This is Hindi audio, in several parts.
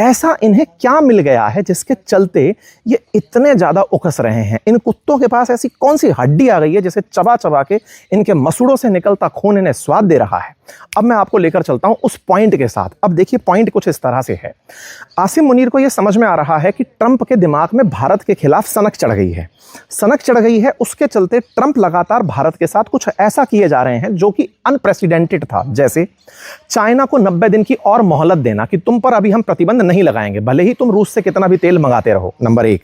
ऐसा इन्हें क्या मिल गया है जिसके चलते ये इतने ज़्यादा उकस रहे हैं? इन कुत्तों के पास ऐसी कौन सी हड्डी आ गई है जिसे चबा चबा के इनके मसूड़ों से निकलता खून इन्हें स्वाद दे रहा है? अब मैं आपको लेकर चलता हूं उस पॉइंट के साथ। अब देखिए, पॉइंट कुछ इस तरह से है। आसिम मुनीर को यह समझ में आ रहा है कि ट्रंप के दिमाग में भारत के खिलाफ सनक चढ़ गई है। सनक चढ़ गई है, उसके चलते ट्रंप लगातार भारत के साथ कुछ ऐसा किए जा रहे हैं जो कि अनप्रेसिडेंटेड था। जैसे चाइना को 90 दिन की और मोहलत देना कि तुम पर अभी हम प्रतिबंध नहीं लगाएंगे, भले ही तुम रूस से कितना भी तेल मंगाते रहो, नंबर 1।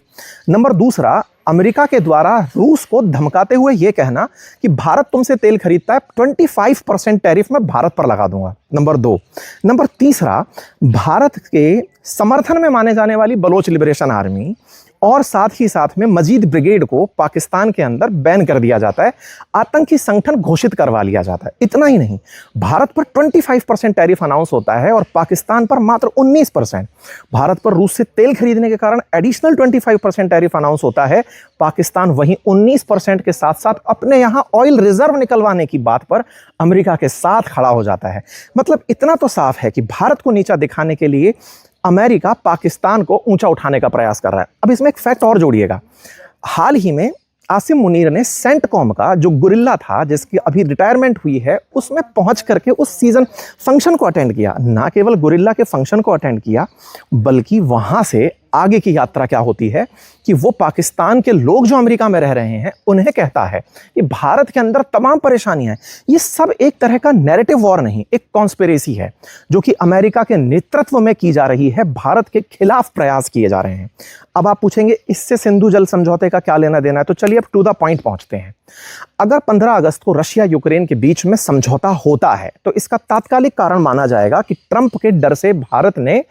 नंबर दूसरा, अमेरिका के द्वारा रूस को धमकाते हुए यह कहना कि भारत तुमसे तेल खरीदता है, 25% टैरिफ मैं भारत पर लगा दूंगा, नंबर 2। नंबर तीसरा, भारत के समर्थन में माने जाने वाली बलोच लिबरेशन आर्मी और साथ ही साथ में मजीद ब्रिगेड को पाकिस्तान के अंदर बैन कर दिया जाता है, आतंकी संगठन घोषित करवा लिया जाता है। इतना ही नहीं, भारत पर 25% टैरिफ अनाउंस होता है और पाकिस्तान पर मात्र 19%। भारत पर रूस से तेल खरीदने के कारण एडिशनल 25% टैरिफ अनाउंस होता है। पाकिस्तान वहीं 19% के साथ साथ अपने यहां ऑयल रिजर्व निकलवाने की बात पर अमेरिका के साथ खड़ा हो जाता है। मतलब इतना तो साफ है कि भारत को नीचा दिखाने के लिए अमेरिका पाकिस्तान को ऊंचा उठाने का प्रयास कर रहा है। अब इसमें एक फैक्ट और जोड़िएगा, हाल ही में आसिम मुनीर ने सेंटकॉम का जो गुरिल्ला था, जिसकी अभी रिटायरमेंट हुई है, उसमें पहुंच करके उस सीजन फंक्शन को अटेंड किया। ना केवल गुरिल्ला के फंक्शन को अटेंड किया, बल्कि वहां से आगे की यात्रा क्या होती है कि वो पाकिस्तान के लोग जो अमेरिका में रह रहे हैं उन्हें कहता है कि भारत के अंदर तमाम परेशानियां हैं। ये सब एक तरह का नैरेटिव वॉर नहीं, एक कॉन्स्पिरेसी है जो कि अमेरिका के नेतृत्व में की जा रही है। भारत के खिलाफ प्रयास किए जा रहे हैं। अब आप पूछेंगे इससे सिंधु जल समझौते का क्या लेना देना है, तो चलिए अब टू द पॉइंट पहुंचते हैं। अगर 15 अगस्त को रशिया यूक्रेन के बीच में समझौता होता है तो इसका तात्कालिक कारण माना जाएगा कि ट्रंप के डर से भारत ने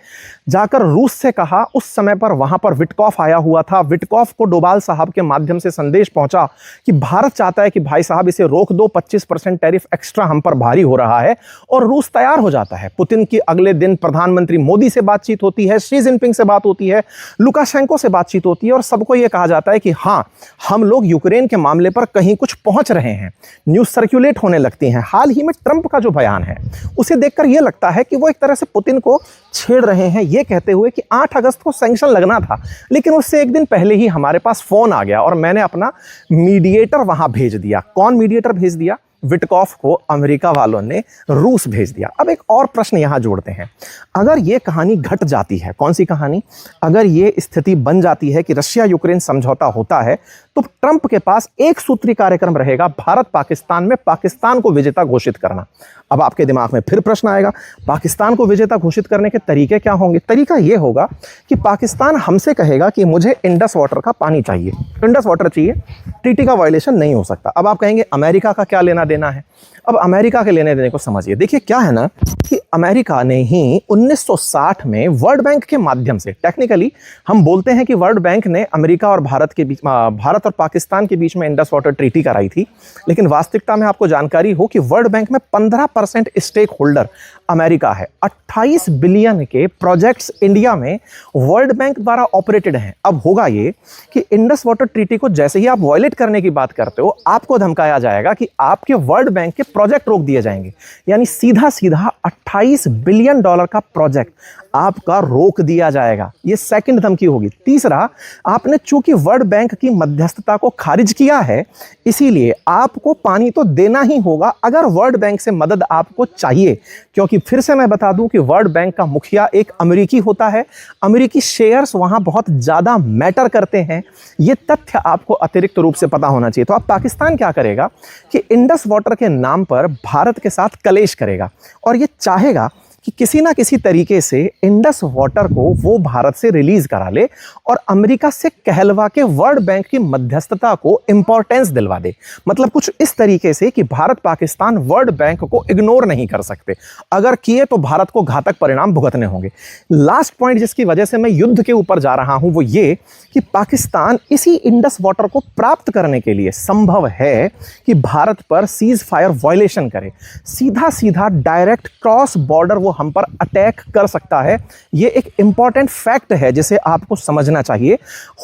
जाकर रूस से कहा, उस समय पर वहां पर विटकॉफ आया हुआ था, विटकॉफ को डोभाल साहब के माध्यम से संदेश पहुंचा कि भारत चाहता है कि भाई साहब इसे रोक दो, 25% टैरिफ एक्स्ट्रा हम पर भारी हो रहा है, और रूस तैयार हो जाता है। पुतिन की अगले दिन प्रधानमंत्री मोदी से बातचीत होती है, शी जिनपिंग से बात होती है, लुकाशेंको से बातचीत होती है, और सबको यह कहा जाता है कि हाँ, हम लोग यूक्रेन के मामले पर कहीं कुछ पहुंच रहे हैं। न्यूज सर्कुलेट होने लगती हैं। हाल ही में ट्रंप का जो बयान है उसे देखकर यह लगता है कि वो एक तरह से पुतिन को छेड़ रहे हैं, ये कहते हुए कि 8 अगस्त को सैंक्शन लगना था, लेकिन उससे एक दिन पहले ही हमारे पास फोन आ गया और मैंने अपना मीडिएटर वहां भेज दिया। कौन मीडिएटर भेज दिया? विटकॉफ को अमेरिका वालों ने रूस भेज दिया। अब एक और प्रश्न यहां जोड़ते हैं, अगर यह कहानी घट जाती है, कौन सी कहानी? अगर यह स्थिति बन जाती है कि रशिया यूक्रेन समझौता होता है तो ट्रंप के पास एक सूत्री कार्यक्रम रहेगा, भारत पाकिस्तान में पाकिस्तान को विजेता घोषित करना। अब आपके दिमाग में फिर प्रश्न आएगा, पाकिस्तान को विजेता घोषित करने के तरीके क्या होंगे? तरीका यह होगा कि पाकिस्तान हमसे कहेगा कि मुझे इंडस वाटर का पानी चाहिए, इंडस वाटर चाहिए, ट्रीटी का वायलेशन नहीं हो सकता। अब आप कहेंगे अमेरिका का क्या लेना देना है? अब अमेरिका के लेने देने को समझिए। देखिए क्या है ना कि अमेरिका ने ही 1960 में वर्ल्ड बैंक के माध्यम से, टेक्निकली हम बोलते हैं कि वर्ल्ड बैंक ने अमेरिका और भारत के बीच, भारत और पाकिस्तान के बीच में इंडस वाटर ट्रीटी कराई थी, लेकिन वास्तविकता में आपको जानकारी हो कि वर्ल्ड बैंक में 15% स्टेक होल्डर अमेरिका है। 28 बिलियन के प्रोजेक्ट्स इंडिया में वर्ल्ड बैंक द्वारा ऑपरेटेड हैं। अब होगा ये कि इंडस वाटर ट्रीटी को जैसे ही आप वायलेट करने की बात करते हो, आपको धमकाया जाएगा कि आपके वर्ल्ड बैंक के प्रोजेक्ट रोक दिए जाएंगे, यानी सीधा सीधा 28 बिलियन डॉलर का प्रोजेक्ट आपका रोक दिया जाएगा। यह सेकंड धमकी होगी। तीसरा, आपने चूंकि वर्ल्ड बैंक की मध्यस्थता को खारिज किया है, इसीलिए आपको पानी तो देना ही होगा अगर वर्ल्ड बैंक से मदद आपको चाहिए, क्योंकि फिर से मैं बता दूं कि वर्ल्ड बैंक का मुखिया एक अमेरिकी होता है। अमेरिकी शेयर्स वहां बहुत ज्यादा मैटर करते हैं। यह तथ्य आपको अतिरिक्त रूप से पता होना चाहिए। तो अब पाकिस्तान क्या करेगा कि इंडस वाटर के नाम पर भारत के साथ कलेश करेगा और यह चाहेगा कि किसी ना किसी तरीके से इंडस वाटर को वो भारत से रिलीज करा ले और अमेरिका से कहलवा के वर्ल्ड बैंक की मध्यस्थता को इंपॉर्टेंस दिलवा दे। मतलब कुछ इस तरीके से कि भारत पाकिस्तान वर्ल्ड बैंक को इग्नोर नहीं कर सकते, अगर किए तो भारत को घातक परिणाम भुगतने होंगे। लास्ट पॉइंट जिसकी वजह से मैं युद्ध के ऊपर जा रहा हूं वो ये कि पाकिस्तान इसी इंडस वाटर को प्राप्त करने के लिए संभव है कि भारत पर सीज फायर वायलेशन करे, सीधा सीधा डायरेक्ट क्रॉस बॉर्डर वो हम पर अटैक कर सकता है। ये एक इंपॉर्टेंट फैक्ट है जिसे आपको समझना चाहिए।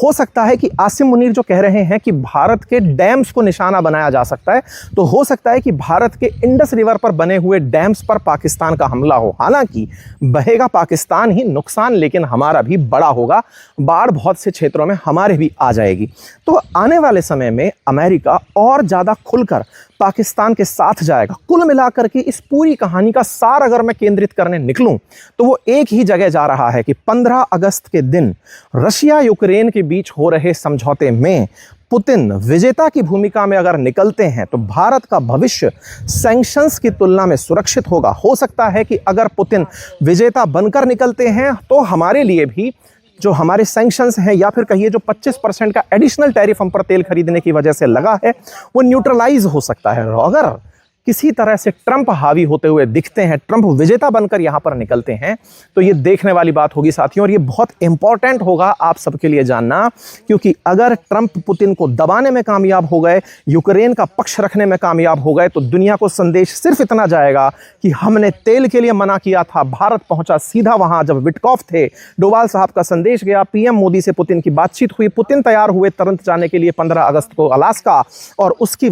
हो सकता है कि आसिम मुनीर जो कह रहे हैं कि भारत के डैम्स को निशाना बनाया जा सकता है, तो हो सकता है कि भारत के इंडस रिवर पर बने हुए डैम्स पर पाकिस्तान का हमला हो। हालांकि बहेगा पाकिस्तान ही नुकसान, लेकिन हमारा भी बड़ा होगा। बाढ़ बहुत से क्षेत्रों में हमारे भी आ जाएगी। तो आने वाले समय में अमेरिका और ज़्यादा खुलकर पाकिस्तान के साथ जाएगा। कुल मिलाकर के इस पूरी कहानी का सार अगर मैं केंद्रित करने निकलूं तो वो एक ही जगह जा रहा है कि 15 अगस्त के दिन रशिया यूक्रेन के बीच हो रहे समझौते में पुतिन विजेता की भूमिका में अगर निकलते हैं तो भारत का भविष्य सैंक्शंस की तुलना में सुरक्षित होगा। हो सकता है कि अगर पुतिन विजेता बनकर निकलते हैं तो हमारे लिए भी जो हमारे सैंक्शंस हैं, या फिर कहिए जो 25% का एडिशनल टैरिफ हम पर तेल खरीदने की वजह से लगा है, वो न्यूट्रलाइज हो सकता है। अगर किसी तरह से ट्रंप हावी होते हुए दिखते हैं, ट्रंप विजेता बनकर यहां पर निकलते हैं, तो ये देखने वाली बात होगी साथियों। और ये बहुत इंपॉर्टेंट होगा आप सबके लिए जानना, क्योंकि अगर ट्रंप पुतिन को दबाने में कामयाब हो गए, यूक्रेन का पक्ष रखने में कामयाब हो गए, तो दुनिया को संदेश सिर्फ इतना जाएगा कि हमने तेल के लिए मना किया था। भारत पहुंचा सीधा वहां जब विटकॉफ थे, डोवाल साहब का संदेश गया, पीएम मोदी से पुतिन की बातचीत हुई, पुतिन तैयार हुए तुरंत जाने के लिए 15 अगस्त को अलास्का, और उसकी